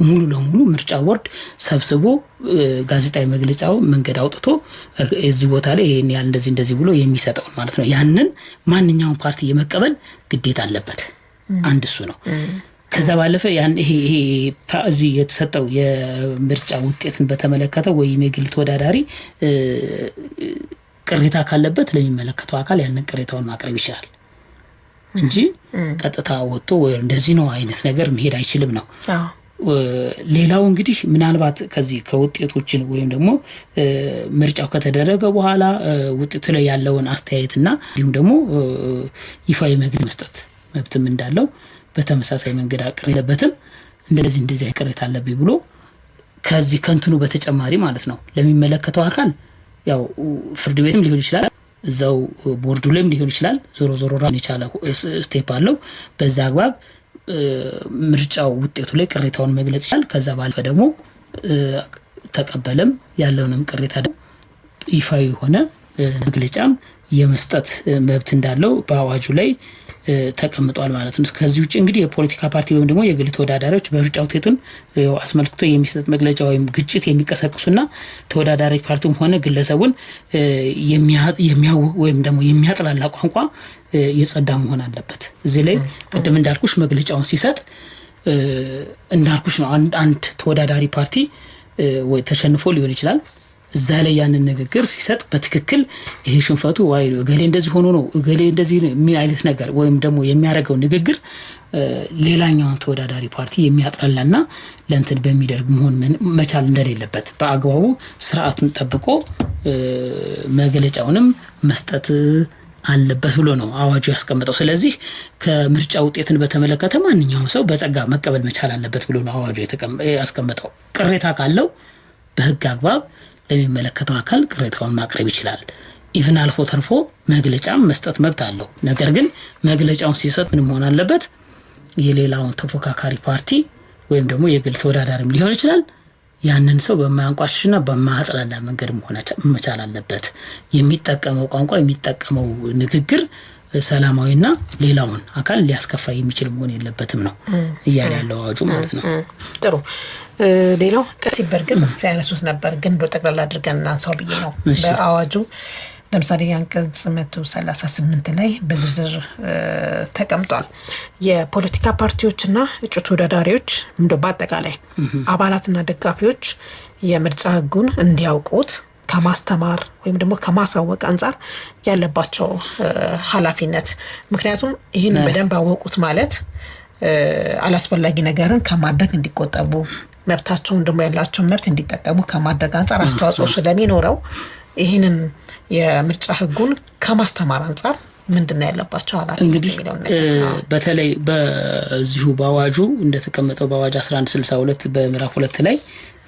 ሙሉ ለሙሉ ምርጫ ቦርድ ሰብስቦ ጋዜጣዊ መግለጫው መንገድ አውጥቶ እዚህ ቦታ ላይ ይሄን ያህል እንደዚህ ብሎ የሚሰጠው ማለት ነው። ያንን ማንኛውም ፓርቲ የመቀበል ግዴታ አለበት። አንድ እሱ ነው። ከዛ ባለፈ ይሄ እዚህ የተሰጠው የምርጫ ውጤትን በተመለከተ ወይም የግል ተወዳዳሪ ቅሬታ ካለበት ለሚመለከተው አካል ያንን ቅሬታውን ማቅረብ ይችላል እንጂ ቀጥታ ወጥቶ ወይ እንደዚህ ነው አይነት ነገር መሄድ አይችልም ነው። ሌላው እንግዲህ ምናልባት ከዚህ ከውጤቶችን ወይም ደግሞ ምርጫው ከተደረገ በኋላ ውጤቱ ላይ ያለውን አስተያየትና እንዲሁም ደግሞ ይፋዊ መግለጫ መስጠት መብትም እንዳለው በተመሳሳይ መንገድ አቅርበትም እንደዚህ ቅሬታ አለብኝ ብሎ ከዚህ ከንትኑ በተጨማሪ ማለት ነው ለሚመለከተው አካል ያው ፍርድ ቤትም ሊሆን ይችላል እዛው ቦርዱ ላይም ሊሆን ይችላል ዞሮ ራን የቻለ ስቴፕ አለው። በዛ አግባብ ምርጫው ውጤቱ ላይ ቅሬታውን መግለጽ ይችላል። ከዛ ባለፈ ደግሞ ተቀበለም ያለውንም ቅሬታ ይፋዊ ሆነ መግለጫም የመስጠት መብት እንዳለው በአዋጁ ላይ ተቀምጧል ማለት ነው። ከዚህ ውጪ እንግዲህ የፖለቲካ ፓርቲ ወይም ደግሞ የግል ተወዳዳሪዎች በምርጫ ውጤቱን አስመልክቶ የሚሰጥ መግለጫ ወይም ግጭት የሚቀሰቅሱና ተወዳዳሪ ፓርቲውም ሆነ ግለሰቡን ወይም ደግሞ የሚያጥላላ ቋንቋ የጸዳ መሆን አለበት። እዚህ ላይ ቅድም እንዳልኩሽ መግለጫውን ሲሰጥ እንዳልኩሽ ነው አንድ ተወዳዳሪ ፓርቲ ወይ ተሸንፎ ሊሆን ይችላል እዛ ላይ ያንን ንግግር ሲሰጥ በትክክል ይሄ ሽንፈቱ ወይ ገሌ እንደዚህ ሆኖ ነው ገሌ እንደዚህ ምን አይነት ነገር ወይም ደግሞ የሚያረጋው ንግግር ሌላኛውን ተወዳዳሪ ፓርቲ የሚያጥራላና ለእንትን በሚደርግ መሆን መቻል እንደሌለበት በአግባቡ ስርዓቱን ጠብቆ መግለጫውንም መስጠት አለበት ብሎ ነው አዋጁ ያስቀመጠው። ስለዚህ ከምርጫ ውጤትን በተመለከተ ማንኛውም ሰው በጸጋ መቀበል መቻል አለበት ብሎ ነው አዋጁ ያስቀመጠው። ቅሬታ ካለው በህግ አግባብ ለሚመለከተው አካል ቅሬታውን ማቅረብ ይችላል። ኢቭን አልፎ ተርፎ መግለጫ መስጠት መብት አለው። ነገር ግን መግለጫውን ሲሰጥ ምን መሆን አለበት? የሌላውን ተፎካካሪ ፓርቲ ወይም ደግሞ የግል ተወዳዳሪም ሊሆን ይችላል ያንን ሰው በማያንቋሽሽና በማያጥላላ መንገድ መሆን መቻል አለበት። የሚጠቀመው ቋንቋ የሚጠቀመው ንግግር ሰላማዊና ሌላውን አካል ሊያስከፋ የሚችል መሆን የለበትም ነው እያለ ያለው አዋጁ ማለት ነው። ጥሩ። ሌላው ቀጥታ በርግጥ ሲያነሱት ነበር ግን በጠቅላላ አድርገን እናንሳው ብዬ ነው። በአዋጁ ለምሳሌ አንቀጽ 138 ላይ በዝርዝር ተቀምጧል። የፖለቲካ ፓርቲዎችና እጩ ተወዳዳሪዎች እንደው በአጠቃላይ አባላትና ደጋፊዎች የምርጫ ህጉን እንዲያውቁት ከማስተማር ወይም ደግሞ ከማሳወቅ አንፃር ያለባቸው ኃላፊነት። ምክንያቱም ይህን በደንብ አወቁት ማለት አላስፈላጊ ነገርን ከማድረግ እንዲቆጠቡ መብታቸውን ደግሞ ያላቸውን መብት እንዲጠቀሙ ከማድረግ አንፃር አስተዋጽኦ ስለሚኖረው ይህንን የምርጫ ህጉን ከማስተማር አንፃር ምንድነው ያለባቸው ኃላፊነት? እንግዲህ በተለይ በዚሁ በአዋጁ እንደተቀመጠው በአዋጅ 1162 በምዕራፍ 2 ላይ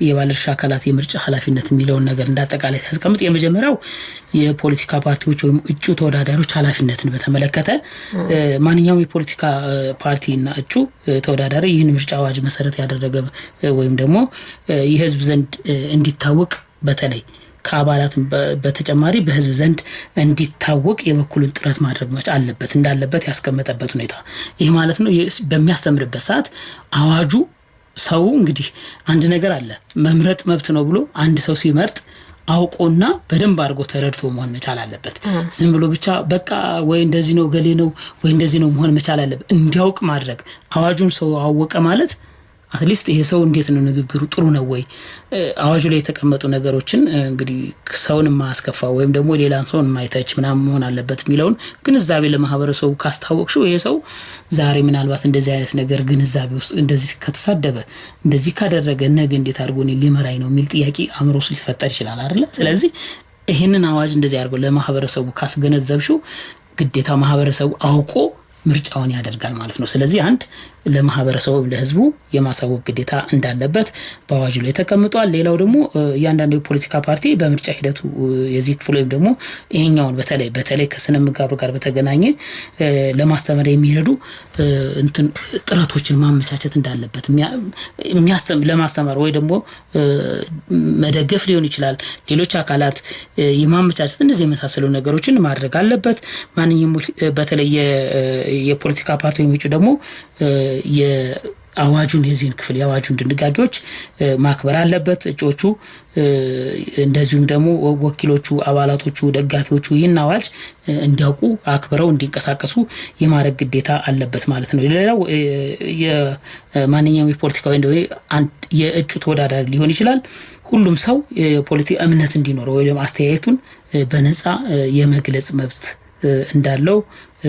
የባለድርሻ አካላት የምርጫ ኃላፊነት የሚለውን ነገር እንዳጠቃላይ ያስቀምጥ። የመጀመሪያው የፖለቲካ ፓርቲዎች ወይም እጩ ተወዳዳሪዎች ኃላፊነትን በተመለከተ ማንኛውም የፖለቲካ ፓርቲና እጩ ተወዳዳሪ ይህን ምርጫ አዋጅ መሰረት ያደረገ ወይም ደግሞ የህዝብ ዘንድ እንዲታወቅ በተለይ ከአባላት በተጨማሪ በህዝብ ዘንድ እንዲታወቅ የበኩሉን ጥረት ማድረግ አለበት እንዳለበት ያስቀመጠበት ሁኔታ ይህ ማለት ነው። በሚያስተምርበት ሰዓት አዋጁ ሰው እንግዲህ አንድ ነገር አለ መምረጥ መብት ነው ብሎ አንድ ሰው ሲመርጥ አውቆና በደንብ አድርጎ ተረድቶ መሆን መቻል አለበት። ዝም ብሎ ብቻ በቃ ወይ እንደዚህ ነው ገሌ ነው ወይ እንደዚህ ነው መሆን መቻል አለበት። እንዲያውቅ ማድረግ አዋጁን ሰው አወቀ ማለት አትሊስት ይሄ ሰው እንዴት ነው ንግግሩ ጥሩ ነው ወይ አዋጁ ላይ የተቀመጡ ነገሮችን እንግዲህ ሰውን ማስከፋ ወይም ደግሞ ሌላን ሰውን ማይተች ምናምን መሆን አለበት የሚለውን ግንዛቤ ለማህበረሰቡ ካስታወቅሽው ይሄ ሰው ዛሬ ምናልባት እንደዚህ አይነት ነገር ግንዛቤ ውስጥ እንደዚህ ከተሳደበ እንደዚህ ካደረገ ነገ እንዴት አድርጎ ሊመራኝ ነው የሚል ጥያቄ አእምሮ ውስጥ ሊፈጠር ይችላል አይደል? ስለዚህ ይሄንን አዋጅ እንደዚህ አድርጎ ለማህበረሰቡ ካስገነዘብሽው ግዴታ ማህበረሰቡ አውቆ ምርጫውን ያደርጋል ማለት ነው። ስለዚህ አንድ ለማህበረሰቡ ለህዝቡ የማሳወቅ ግዴታ እንዳለበት በአዋጁ ላይ ተቀምጧል። ሌላው ደግሞ ያንዳንዱ የፖለቲካ ፓርቲ በምርጫ ሂደቱ የዚህ ክፍል ወይም ደግሞ ይሄኛውን በተለይ ከስነ ምግባር ጋር በተገናኘ ለማስተማር የሚረዱ ጥረቶችን ማመቻቸት እንዳለበት ለማስተማር ወይ ደግሞ መደገፍ ሊሆን ይችላል ሌሎች አካላት የማመቻቸት እንደዚህ የመሳሰሉ ነገሮችን ማድረግ አለበት። ማንኛውም በተለይ የፖለቲካ ፓርቲ የሚጩ ደግሞ የአዋጁን የዚህን ክፍል የአዋጁን ድንጋጌዎች ማክበር አለበት። እጮቹ እንደዚሁም ደግሞ ወኪሎቹ አባላቶቹ ደጋፊዎቹ ይህን አዋጅ እንዲያውቁ አክብረው እንዲንቀሳቀሱ የማድረግ ግዴታ አለበት ማለት ነው። ሌላው የማንኛውም የፖለቲካ ወይ የእጩ ተወዳዳሪ ሊሆን ይችላል ሁሉም ሰው የፖለቲካ እምነት እንዲኖረው ወይ ደግሞ አስተያየቱን በነጻ የመግለጽ መብት እንዳለው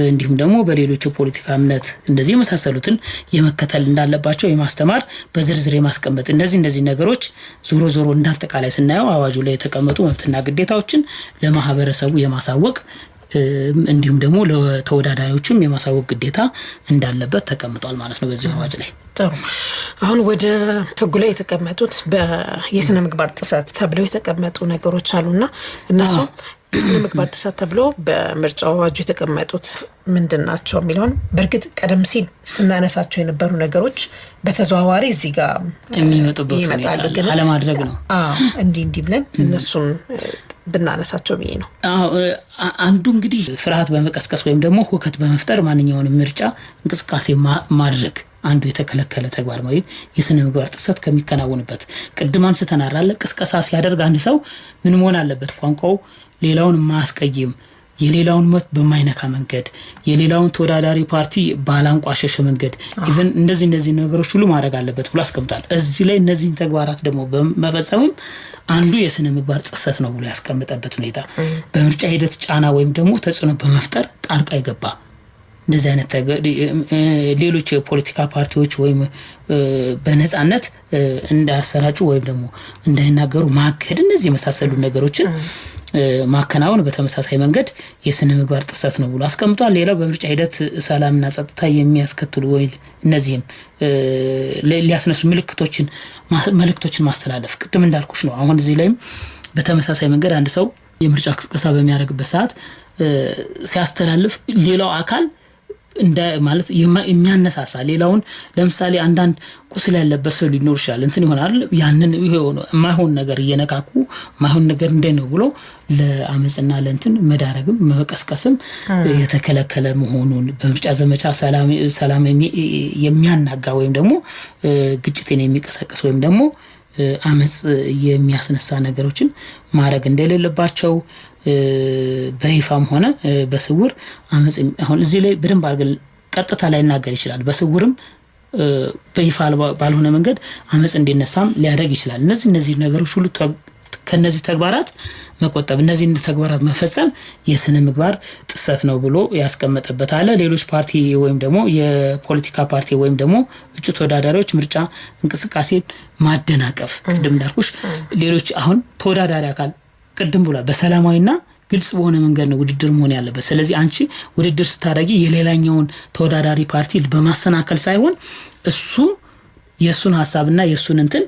እንዲሁም ደግሞ በሌሎች የፖለቲካ እምነት እንደዚህ የመሳሰሉትን የመከተል እንዳለባቸው የማስተማር በዝርዝር የማስቀመጥ እንደዚህ ነገሮች ዞሮ እንዳጠቃላይ ስናየው አዋጁ ላይ የተቀመጡ መብትና ግዴታዎችን ለማህበረሰቡ የማሳወቅ እንዲሁም ደግሞ ለተወዳዳሪዎችም የማሳወቅ ግዴታ እንዳለበት ተቀምጧል ማለት ነው በዚህ አዋጅ ላይ። ጥሩ። አሁን ወደ ህጉ ላይ የተቀመጡት በየስነ ምግባር ጥሰት ተብለው የተቀመጡ ነገሮች አሉና እነሱ የስነ ምግባር ጥሰት ተብሎ በምርጫው አዋጁ የተቀመጡት ምንድናቸው የሚለውን በርግጥ ቀደም ሲል ስናነሳቸው የነበሩ ነገሮች በተዘዋዋሪ እዚህ ጋር የሚመጡበት ይመጣሉ ግን አለማድረግ ነው። እንዲህ ብለን እነሱን ብናነሳቸው ብዬ ነው። አንዱ እንግዲህ ፍርሃት በመቀስቀስ ወይም ደግሞ ሁከት በመፍጠር ማንኛውንም ምርጫ እንቅስቃሴ ማድረግ አንዱ የተከለከለ ተግባር ነው። የስነ ምግባር ጥሰት ከሚከናወንበት ቅድም አንስተናል አይደል? ቅስቀሳ ሲያደርግ አንድ ሰው ምን መሆን አለበት? ቋንቋው ሌላውን ማስቀየም የሌላውን መብት በማይነካ መንገድ የሌላውን ተወዳዳሪ ፓርቲ ባላንቋሸሸ መንገድ ኢቭን እንደዚህ ነገሮች ሁሉ ማድረግ አለበት ብሎ አስቀምጧል። እዚህ ላይ እነዚህ ተግባራት ደግሞ በመፈጸምም አንዱ የስነ ምግባር ጥሰት ነው ብሎ ያስቀምጠበት ሁኔታ በምርጫ ሂደት ጫና ወይም ደግሞ ተጽዕኖ በመፍጠር ጣልቃ ይገባ እንደዚህ አይነት ሌሎች የፖለቲካ ፓርቲዎች ወይም በነጻነት እንዳያሰራጩ ወይም ደግሞ እንዳይናገሩ ማገድ እነዚህ የመሳሰሉ ነገሮችን ማከናወን በተመሳሳይ መንገድ የስነ ምግባር ጥሰት ነው ብሎ አስቀምጧል። ሌላው በምርጫ ሂደት ሰላምና ጸጥታ የሚያስከትሉ ወይ እነዚህም ሊያስነሱ መልእክቶችን ማስተላለፍ ቅድም እንዳልኩሽ ነው። አሁን እዚህ ላይም በተመሳሳይ መንገድ አንድ ሰው የምርጫ ቅስቀሳ በሚያደርግበት ሰዓት ሲያስተላልፍ ሌላው አካል እንደ ማለት የሚያነሳሳ ሌላውን ለምሳሌ አንዳንድ ቁስል ያለበት ሰው ሊኖር ይችላል እንትን ይሆናል ያንን ይሆነ ማይሆን ነገር እየነካኩ ማይሆን ነገር እንደነው ብሎ ለአመጽና ለእንትን መዳረግም መቀስቀስም የተከለከለ መሆኑን በምርጫ ዘመቻ ሰላም የሚያናጋ ወይም ደግሞ ግጭትን የሚቀሰቅስ ወይም ደግሞ አመጽ የሚያስነሳ ነገሮችን ማድረግ እንደሌለባቸው በይፋም ሆነ በስውር አመጽ አሁን እዚህ ላይ በደንብ አድርገን ቀጥታ ላይ እናገር ይችላል። በስውርም በይፋ ባልሆነ መንገድ አመጽ እንዲነሳም ሊያደርግ ይችላል። እነዚህ ነገሮች ሁሉ ከነዚህ ተግባራት መቆጠብ እነዚህ ተግባራት መፈጸም የስነ ምግባር ጥሰት ነው ብሎ ያስቀመጠበት አለ። ሌሎች ፓርቲ ወይም ደግሞ የፖለቲካ ፓርቲ ወይም ደግሞ እጩ ተወዳዳሪዎች ምርጫ እንቅስቃሴ ማደናቀፍ ቅድም እንዳልኩሽ ሌሎች አሁን ተወዳዳሪ አካል ቅድም ብሏል በሰላማዊና ግልጽ በሆነ መንገድ ነው ውድድር መሆን ያለበት። ስለዚህ አንቺ ውድድር ስታደርጊ የሌላኛውን ተወዳዳሪ ፓርቲ በማሰናከል ሳይሆን እሱ የሱን ሐሳብና የሱን እንትን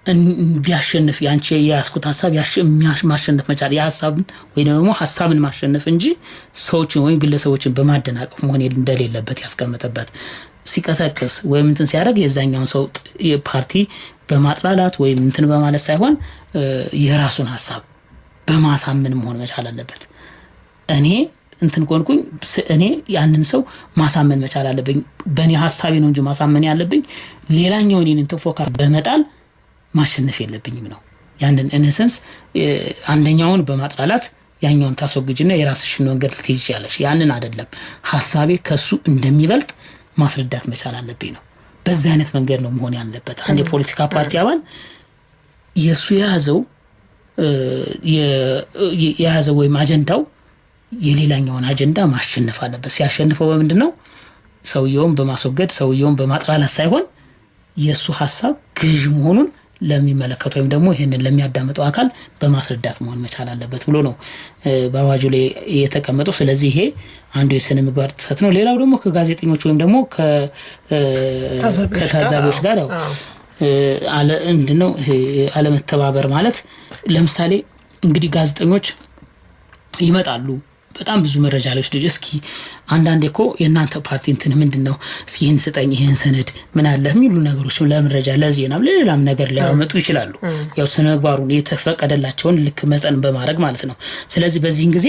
እንዲያሸንፍ ያንቺ ያስኩት ሐሳብ ማሸነፍ መቻል ያሐሳብን ወይ ደግሞ ሐሳብን ማሸነፍ እንጂ ሰዎችን ወይ ግለሰቦችን በማደናቀፍ መሆን እንደሌለበት ያስቀመጠበት ሲቀሰቅስ ወይም እንትን ሲያደርግ የዛኛውን ሰው ፓርቲ በማጥላላት ወይም እንትን በማለት ሳይሆን የራሱን ሐሳብ በማሳመን መሆን መቻል አለበት። እኔ እንትን ቆንኩኝ እኔ ያንን ሰው ማሳመን መቻል አለብኝ በእኔ ሐሳቤ ነው እንጂ ማሳመን ያለብኝ ሌላኛው እኔን እንትን ፎካ በመጣል ማሸነፍ የለብኝም ነው። ያንን ኢነሰንስ አንደኛውን በማጥላላት ያኛውን ታስወግጅና የራስሽን መንገድ ልትይዥ ያለሽ ያንን አይደለም ሐሳቤ ከሱ እንደሚበልጥ ማስረዳት መቻል አለብኝ ነው። በዚህ አይነት መንገድ ነው መሆን ያለበት። አንድ የፖለቲካ ፓርቲ አባል የሱ የያዘው ወይም አጀንዳው የሌላኛውን አጀንዳ ማሸነፍ አለበት። ሲያሸንፈው በምንድነው ሰውየውን በማስወገድ ሰውየውን በማጥላላት ሳይሆን የሱ ሐሳብ ገዥ መሆኑን ለሚመለከት ወይም ደግሞ ይሄንን ለሚያዳምጠው አካል በማስረዳት መሆን መቻል አለበት ብሎ ነው በአዋጁ ላይ የተቀመጠው። ስለዚህ ይሄ አንዱ የስነ ምግባር ጥሰት ነው። ሌላው ደግሞ ከጋዜጠኞች ወይም ደግሞ ከታዛቢዎች ጋር ምንድነው አለመተባበር ማለት ለምሳሌ እንግዲህ ጋዜጠኞች ይመጣሉ በጣም ብዙ መረጃ ለውስጥ እስኪ አንዳንዴ እኮ የናንተ ፓርቲ እንትን ምንድነው እስኪ ይሄን ስጠኝ ይሄን ሰነድ ምን አለ የሚሉ ነገሮች ለመረጃ ለዜናም ለሌላም ነገር ሊያመጡ ይችላሉ። ያው ስነ ምግባሩን የተፈቀደላቸውን ልክ መጠን በማድረግ ማለት ነው። ስለዚህ በዚህን ጊዜ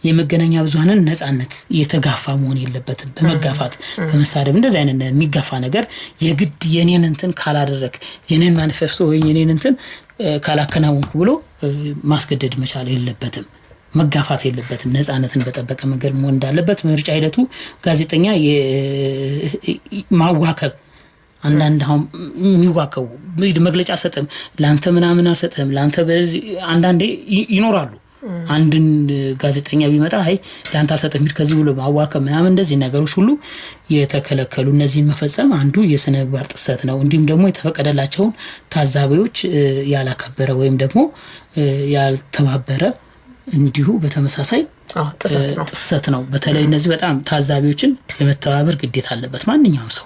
የመገናኛ ብዙሃንን ነጻነት የተጋፋ መሆን የለበትም። በመጋፋት በመሳደብ እንደዚህ አይነት የሚጋፋ ነገር የግድ የኔን እንትን ካላደረክ የኔን ማኒፌስቶ ወይ የኔን እንትን ካላከናወንኩ ብሎ ማስገደድ መቻል የለበትም። መጋፋት የለበትም። ነጻነትን በጠበቀ መንገድ መሆን እንዳለበት ምርጫ ሂደቱ ጋዜጠኛ ማዋከብ አንዳንድ አሁን የሚዋከቡ መግለጫ አልሰጥም ላንተ ምናምን አልሰጥም ላንተ አንዳንዴ ይኖራሉ። አንድን ጋዜጠኛ ቢመጣ አይ ላንተ አልሰጥም ከዚህ ብሎ ማዋከብ ምናምን እንደዚህ ነገሮች ሁሉ የተከለከሉ እነዚህን መፈጸም አንዱ የስነ ምግባር ጥሰት ነው። እንዲሁም ደግሞ የተፈቀደላቸውን ታዛቢዎች ያላከበረ ወይም ደግሞ ያልተባበረ እንዲሁ በተመሳሳይ ጥሰት ነው። በተለይ እነዚህ በጣም ታዛቢዎችን ለመተባበር ግዴታ አለበት ማንኛውም ሰው።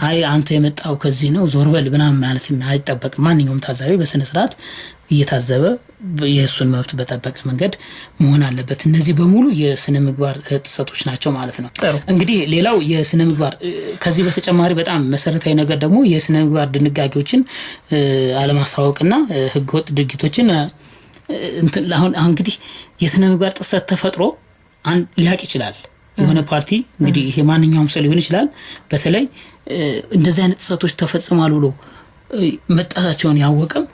አይ አንተ የመጣው ከዚህ ነው ዞር በል ምናምን ማለት አይጠበቅም። ማንኛውም ታዛቢ በስነ ስርዓት እየታዘበ የሱን መብት በጠበቀ መንገድ መሆን አለበት። እነዚህ በሙሉ የስነ ምግባር ጥሰቶች ናቸው ማለት ነው። እንግዲህ ሌላው የስነ ምግባር ከዚህ በተጨማሪ በጣም መሰረታዊ ነገር ደግሞ የስነ ምግባር ድንጋጌዎችን አለማሳወቅና ህገወጥ ድርጊቶችን አሁን እንግዲህ የስነ ምግባር ጥሰት ተፈጥሮ ሊያቅ ይችላል የሆነ ፓርቲ እንግዲህ ይሄ ማንኛውም ሰው ሊሆን ይችላል። በተለይ እንደዚህ አይነት ጥሰቶች ተፈጽሟል ብሎ መጣታቸውን ያወቀም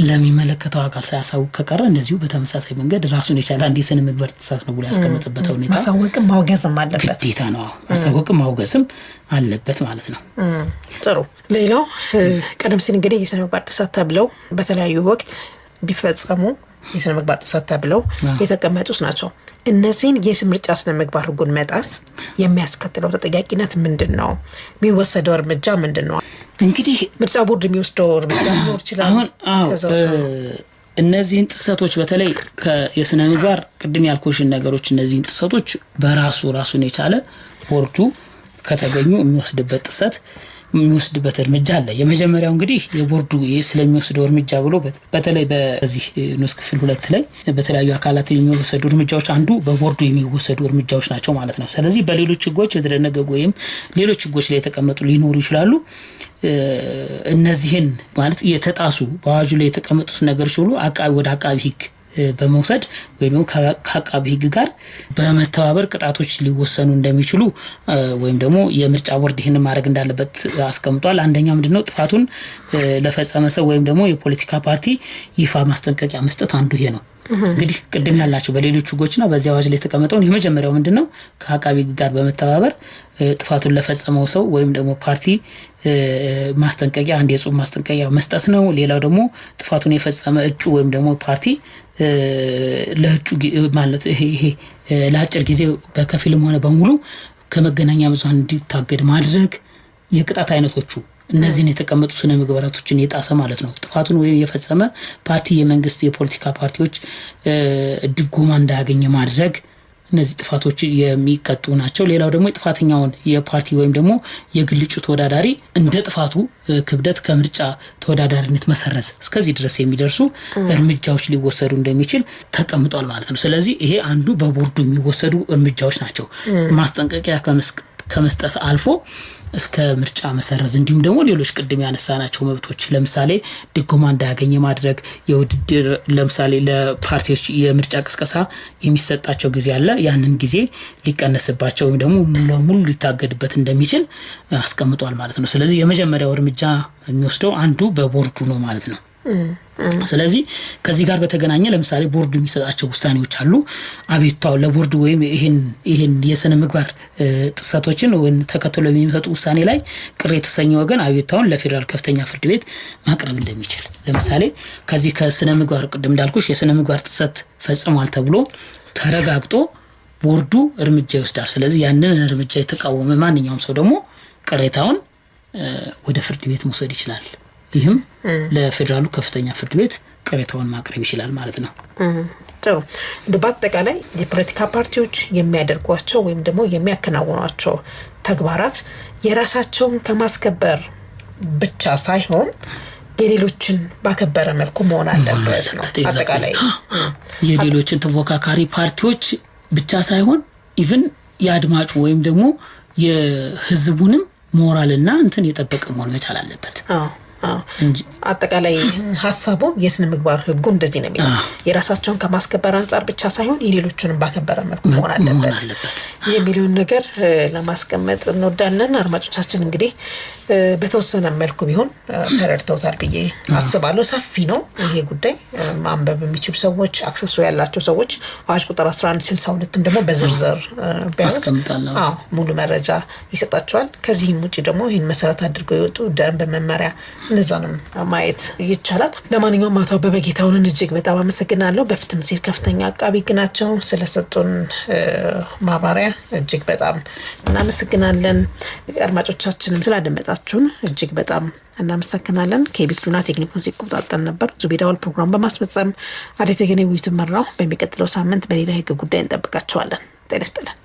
ለሚመለከተው አካል ሳያሳውቅ ከቀረ እንደዚሁ በተመሳሳይ መንገድ ራሱን የቻለ አንድ የስነ ምግባር ጥሰት ነው ብሎ ያስቀመጠበት ሁኔታ ማሳወቅም ማውገዝም አለበት ግዴታ ነው። ማሳወቅም ማውገዝም አለበት ማለት ነው። ጥሩ። ሌላው ቀደም ሲል እንግዲህ የስነ ምግባር ጥሰት ተብለው በተለያዩ ወቅት ቢፈጸሙ የስነ ምግባር ጥሰት ተብለው የተቀመጡት ናቸው። እነዚህን የምርጫ ስነ ምግባር ህጉን መጣስ የሚያስከትለው ተጠያቂነት ምንድነው? የሚወሰደው እርምጃ ምንድነው? እንግዲህ ምርጫ ቦርድ የሚወስደው እርምጃ ሊኖር ይችላል። እነዚህን ጥሰቶች በተለይ የስነ ምግባር ቅድም ያልኩሽን ነገሮች እነዚህን ጥሰቶች ራሱን የቻለ ቦርዱ ከተገኙ የሚወስድበት እርምጃ አለ። የመጀመሪያው እንግዲህ የቦርዱ ስለሚወስደው እርምጃ ብሎ በተለይ በዚህ ንዑስ ክፍል 2 ላይ በተለያዩ አካላት የሚወሰዱ እርምጃዎች አንዱ በቦርዱ የሚወሰዱ እርምጃዎች ናቸው ማለት ነው። ስለዚህ በሌሎች ህጎች የተደነገጉ ወይም ሌሎች ህጎች ላይ የተቀመጡ ሊኖሩ ይችላሉ። እነዚህን ማለት የተጣሱ በአዋጁ ላይ የተቀመጡት ነገሮች ሁሉ ወደ አቃቢ ህግ በመውሰድ ወይም ከአቃቢ ህግ ጋር በመተባበር ቅጣቶች ሊወሰኑ እንደሚችሉ ወይም ደግሞ የምርጫ ቦርድ ይህን ማድረግ እንዳለበት አስቀምጧል። አንደኛው ምንድነው ጥፋቱን ለፈጸመ ሰው ወይም ደግሞ የፖለቲካ ፓርቲ ይፋ ማስጠንቀቂያ መስጠት አንዱ ይሄ ነው። እንግዲህ ቅድም ያላችሁ በሌሎች ህጎችና በዚያ አዋጅ ላይ የተቀመጠው የመጀመሪያው ምንድነው ከአቃቢ ህግ ጋር በመተባበር ጥፋቱን ለፈጸመው ሰው ወይም ደግሞ ፓርቲ ማስጠንቀቂያ አንድ የጽሁፍ ማስጠንቀቂያ መስጠት ነው። ሌላው ደግሞ ጥፋቱን የፈጸመ እጩ ወይም ደግሞ ፓርቲ ለእጩ ማለት ይሄ ለአጭር ጊዜ በከፊልም ሆነ በሙሉ ከመገናኛ ብዙሃን እንዲታገድ ማድረግ የቅጣት አይነቶቹ እነዚህን የተቀመጡ ስነ ምግባራቶችን የጣሰ ማለት ነው። ጥፋቱን ወይም የፈጸመ ፓርቲ የመንግስት የፖለቲካ ፓርቲዎች ድጎማ እንዳያገኝ ማድረግ እነዚህ ጥፋቶች የሚቀጡ ናቸው። ሌላው ደግሞ የጥፋተኛውን የፓርቲ ወይም ደግሞ የግል እጩ ተወዳዳሪ እንደ ጥፋቱ ክብደት ከምርጫ ተወዳዳሪነት መሰረዝ እስከዚህ ድረስ የሚደርሱ እርምጃዎች ሊወሰዱ እንደሚችል ተቀምጧል ማለት ነው። ስለዚህ ይሄ አንዱ በቦርዱ የሚወሰዱ እርምጃዎች ናቸው። ማስጠንቀቂያ ከመስጠት አልፎ እስከ ምርጫ መሰረዝ እንዲሁም ደግሞ ሌሎች ቅድም ያነሳናቸው መብቶች ለምሳሌ ድጎማ እንዳያገኝ ማድረግ የውድድር ለምሳሌ ለፓርቲዎች የምርጫ ቅስቀሳ የሚሰጣቸው ጊዜ አለ። ያንን ጊዜ ሊቀነስባቸው ወይም ደግሞ ሙሉ ሊታገድበት እንደሚችል አስቀምጧል ማለት ነው። ስለዚህ የመጀመሪያው እርምጃ የሚወስደው አንዱ በቦርዱ ነው ማለት ነው። ስለዚህ ከዚህ ጋር በተገናኘ ለምሳሌ ቦርዱ የሚሰጣቸው ውሳኔዎች አሉ። አቤቱታው ለቦርዱ ወይም ይሄን የስነ ምግባር ጥሰቶችን ወይም ተከትሎ የሚሰጡ ውሳኔ ላይ ቅር የተሰኘ ወገን አቤቱታውን ለፌደራል ከፍተኛ ፍርድ ቤት ማቅረብ እንደሚችል ለምሳሌ ከዚህ ከስነ ምግባር ቅድም እንዳልኩሽ የስነ ምግባር ጥሰት ፈጽሟል ተብሎ ተረጋግጦ ቦርዱ እርምጃ ይወስዳል። ስለዚህ ያንን እርምጃ የተቃወመ ማንኛውም ሰው ደግሞ ቅሬታውን ወደ ፍርድ ቤት መውሰድ ይችላል። ይህም ለፌደራሉ ከፍተኛ ፍርድ ቤት ቅሬታውን ማቅረብ ይችላል ማለት ነው። ጥሩ። በአጠቃላይ የፖለቲካ ፓርቲዎች የሚያደርጓቸው ወይም ደግሞ የሚያከናውኗቸው ተግባራት የራሳቸውን ከማስከበር ብቻ ሳይሆን የሌሎችን ባከበረ መልኩ መሆን አለበት ነው። አጠቃላይ የሌሎችን ተፎካካሪ ፓርቲዎች ብቻ ሳይሆን ኢቭን የአድማጩ ወይም ደግሞ የህዝቡንም ሞራልና እንትን የጠበቀ መሆን መቻል አለበት። አጠቃላይ ሀሳቡ የስነ ምግባር ህጉ እንደዚህ ነው የሚለው የራሳቸውን ከማስከበር አንፃር ብቻ ሳይሆን የሌሎችንም ባከበረ መልኩ መሆን አለበት የሚለውን ነገር ለማስቀመጥ እንወዳለን። አድማጮቻችን እንግዲህ በተወሰነ መልኩ ቢሆን ተረድተውታል ብዬ አስባለሁ። ሰፊ ነው ይሄ ጉዳይ። ማንበብ የሚችሉ ሰዎች አክሰሱ ያላቸው ሰዎች አዋጅ ቁጥር 1162 ደግሞ በዝርዝር ቢያንስ ሙሉ መረጃ ይሰጣቸዋል። ከዚህም ውጪ ደግሞ ይህን መሰረት አድርገው የወጡ ደንብ መመሪያ እነዛንም ማየት ይቻላል። ለማንኛውም አቶ አበበ ጌታሁንን እጅግ በጣም አመሰግናለሁ። በፍትህ ሚኒስቴር ከፍተኛ አቃቢ ህግ ናቸው። ስለሰጡን ማብራሪያ እጅግ በጣም እናመሰግናለን። አድማጮቻችንም ስላደመጣችሁን እጅግ በጣም እናመሰግናለን። ከቢክሉና ቴክኒኩን ሲቆጣጠር ነበር ዙቢዳውል ፕሮግራም በማስፈጸም አዲስ የገኔ ውይይት መራው። በሚቀጥለው ሳምንት በሌላ ህግ ጉዳይ እንጠብቃቸዋለን። ጤና ይስጥልን።